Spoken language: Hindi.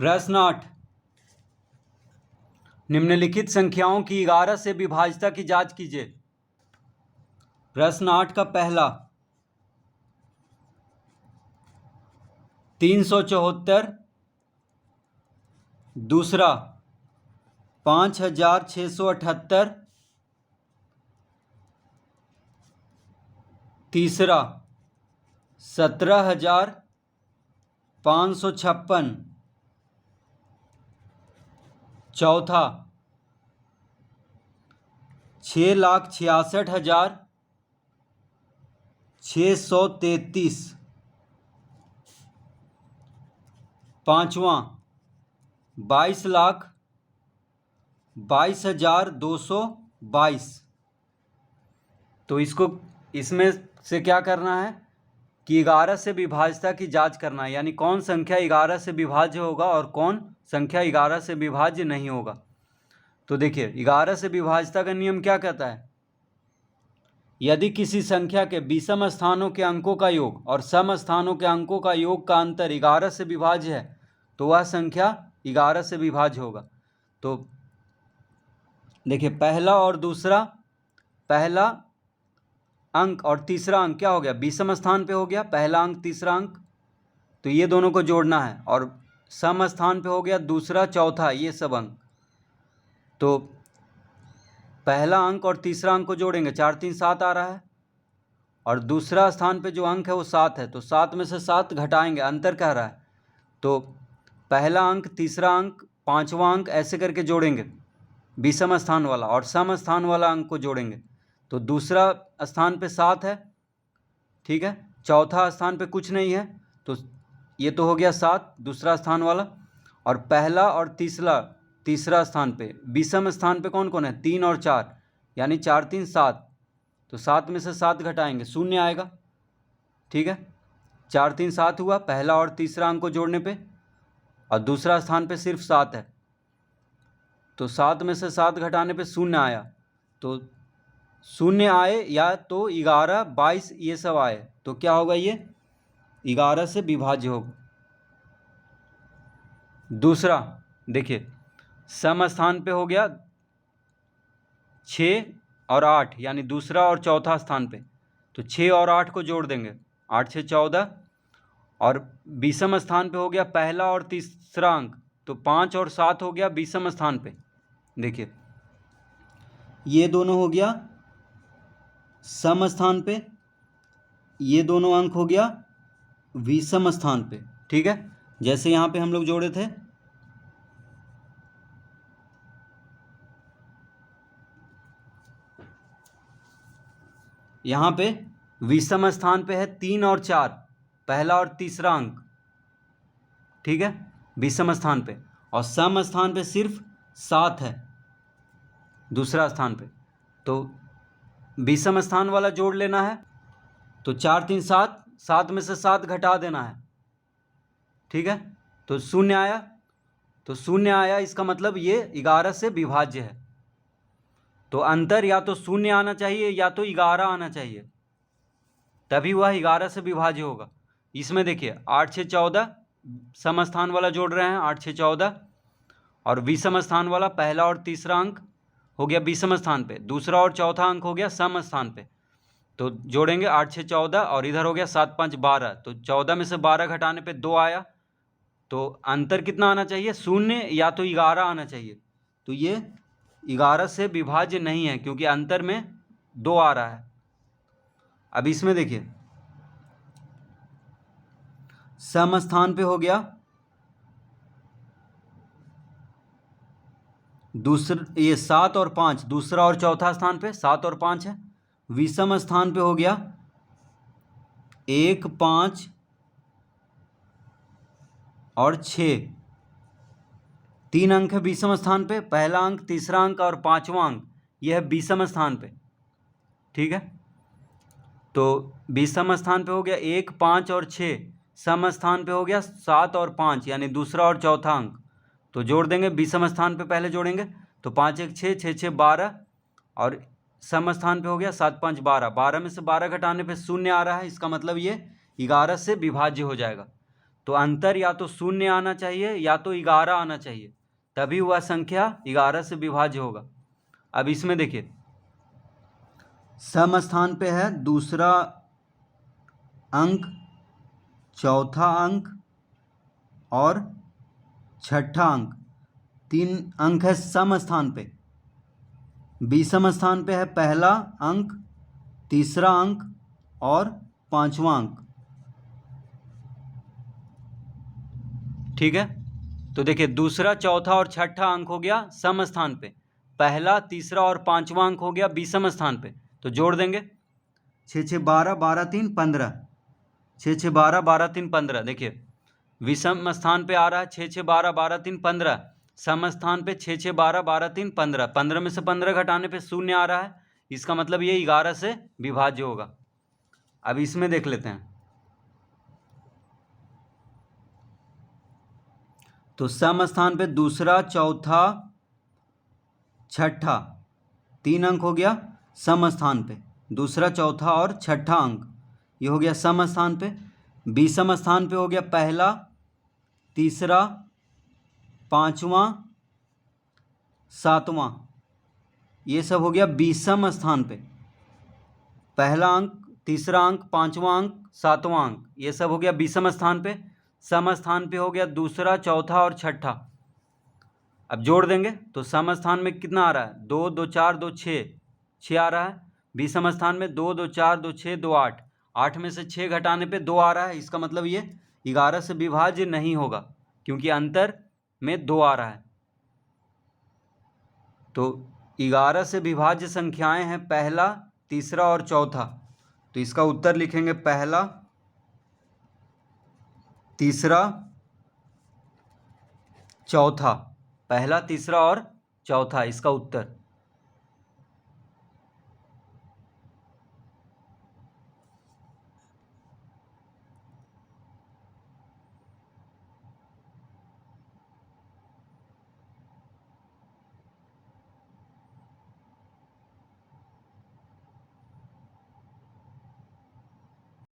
प्रश्न 8, निम्नलिखित संख्याओं की 11 से विभाज्यता की जांच कीजिए। प्रश्न 8 का पहला 374, दूसरा 5678, तीसरा 17556, चौथा 6,66,633, पांचवा 22,22,222। तो इसमें से क्या करना है कि 11 से विभाज्यता की जांच करना है, यानी कौन संख्या 11 से विभाज्य होगा और कौन संख्या 11 से विभाज्य नहीं होगा। तो देखिए 11 से विभाज्यता का नियम क्या कहता है, यदि किसी संख्या के विषम स्थानों के अंकों का योग और सम स्थानों के अंकों का योग का अंतर 11 से विभाज्य है तो वह संख्या 11 से विभाज्य होगा। तो देखिए पहला और दूसरा, पहला अंक और तीसरा अंक क्या हो गया, विषम स्थान पे हो गया पहला अंक तीसरा अंक, तो ये दोनों को जोड़ना है, और सम स्थान पे हो गया दूसरा चौथा ये सब अंक। तो पहला अंक और तीसरा अंक को जोड़ेंगे 4 3 7 आ रहा है, और दूसरा स्थान पे जो अंक है वो 7 है, तो 7 में से 7 घटाएंगे, अंतर कह रहा है। तो पहला अंक तीसरा अंक पांचवा अंक ऐसे करके जोड़ेंगे विषम स्थान वाला, और सम स्थान वाला अंक को जोड़ेंगे। तो दूसरा स्थान पे 7 है, ठीक है, चौथा स्थान पे कुछ नहीं है, तो ये तो हो गया 7 दूसरा स्थान वाला, और पहला और तीसरा स्थान पे विषम स्थान पे कौन कौन है 3 और 4, यानी 4 3 7, तो 7 में से 7 घटाएंगे 0 आएगा, ठीक है। 4 3 7 हुआ पहला और तीसरा अंक को जोड़ने पे, और दूसरा स्थान पे सिर्फ 7 है, तो 7 में से 7 घटाने पे 0 आया, तो 0 आए या तो 11 22 ये सब आए, तो क्या होगा, ये 11 से विभाज्य होगा। दूसरा देखिए सम स्थान पे हो गया 6 और 8, यानी दूसरा और चौथा स्थान पे, तो 6 और 8 को जोड़ देंगे 8 6 14, और विषम स्थान पे हो गया पहला और तीसरा अंक, तो 5 और 7 हो गया विषम स्थान पे। देखिए ये दोनों हो गया सम स्थान पे, ये दोनों अंक हो गया विषम स्थान पे, ठीक है। जैसे यहाँ पे हम लोग जोड़े थे, यहाँ पे विषम स्थान पे है 3 और 4 पहला और तीसरा अंक, ठीक है, विषम स्थान पे, और सम स्थान पे सिर्फ 7 है दूसरा स्थान पे, तो विषम स्थान वाला जोड़ लेना है, तो 4 3 7, 7 में से 7 घटा देना है, ठीक है, तो 0 आया, तो 0 आया इसका मतलब ये 11 से विभाज्य है। तो अंतर या तो 0 आना चाहिए या तो 11 आना चाहिए, तभी वह 11 से विभाज्य होगा। इसमें देखिए 8 6 14 सम स्थान वाला जोड़ रहे हैं 8 6 14, और विषम स्थान वाला पहला और तीसरा अंक हो गया विषम स्थान पे, दूसरा और चौथा अंक हो गया सम स्थान पे, तो जोड़ेंगे 8 6 14, और इधर हो गया 7 5 12, तो 14 में से 12 घटाने पे 2 आया, तो अंतर कितना आना चाहिए 0 या तो 11 आना चाहिए। तो ये 11 से विभाज्य नहीं है क्योंकि अंतर में 2 आ रहा है। अब इसमें देखिए सम स्थान पे हो गया ये 7 और 5, दूसरा और चौथा स्थान पे 7 और 5 है, विषम स्थान पे हो गया 1 5 और 6, 3 अंक है विषम स्थान पे, पहला अंक तीसरा अंक और पांचवा अंक यह है विषम स्थान पे, ठीक है। तो विषम स्थान पे हो गया 1 5 और 6, सम स्थान पे हो गया 7 और 5, यानी दूसरा और चौथा अंक, तो जोड़ देंगे विषम स्थान पे पहले जोड़ेंगे, तो 5 1 6 6 6 12, और सम स्थान पे हो गया 7 5 12, 12 में से 12 घटाने पे 0 आ रहा है, इसका मतलब ये 11 से विभाज्य हो जाएगा। तो अंतर या तो 0 आना चाहिए या तो 11 आना चाहिए, तभी वह संख्या 11 से विभाज्य होगा। अब इसमें देखिए, सम स्थान पे है दूसरा अंक, चौथा अंक और छठा अंक, 3 अंक है सम स्थान पे। विषम स्थान पे है पहला अंक, तीसरा अंक और पांचवा अंक। ठीक है, तो देखिए दूसरा, चौथा और छठा अंक हो गया सम स्थान पे, पहला, तीसरा और पांचवा अंक हो गया विषम स्थान पे। तो जोड़ देंगे, 6 6 12 12 3 15, 6 6 12 12 3 15। देखिए विषम स्थान पे आ रहा है 6 6 12 12 3 15, सम स्थान पे 6 6 12 12 3 15, 15 में से 15 घटाने पे 0 आ रहा है, इसका मतलब ये 11 से विभाज्य होगा। अब इसमें देख लेते हैं, तो सम स्थान पे दूसरा, चौथा, छठा, 3 अंक हो गया सम स्थान पे, दूसरा, चौथा और छठा अंक, ये हो गया सम स्थान पे। विषम स्थान पे हो गया पहला, तीसरा, पांचवा, सातवां, ये सब हो गया विषम स्थान पे। पहला अंक, तीसरा अंक, पांचवा अंक, सातवां अंक, ये सब हो गया विषम स्थान पे। सम स्थान पे हो गया दूसरा, चौथा और छठा। अब जोड़ देंगे तो सम स्थान में कितना आ रहा है, 2 2 4 2 6, 6 आ रहा है। विषम स्थान में 2 2 4 2 6 2 8, 8 में से 6 घटाने पे 2 आ रहा है, इसका मतलब ये 11 से विभाज्य नहीं होगा, क्योंकि अंतर में 2 आ रहा है। तो 11 से विभाज्य संख्याएं हैं पहला, तीसरा और चौथा। तो इसका उत्तर लिखेंगे पहला, तीसरा, चौथा, पहला, तीसरा और चौथा, इसका उत्तर।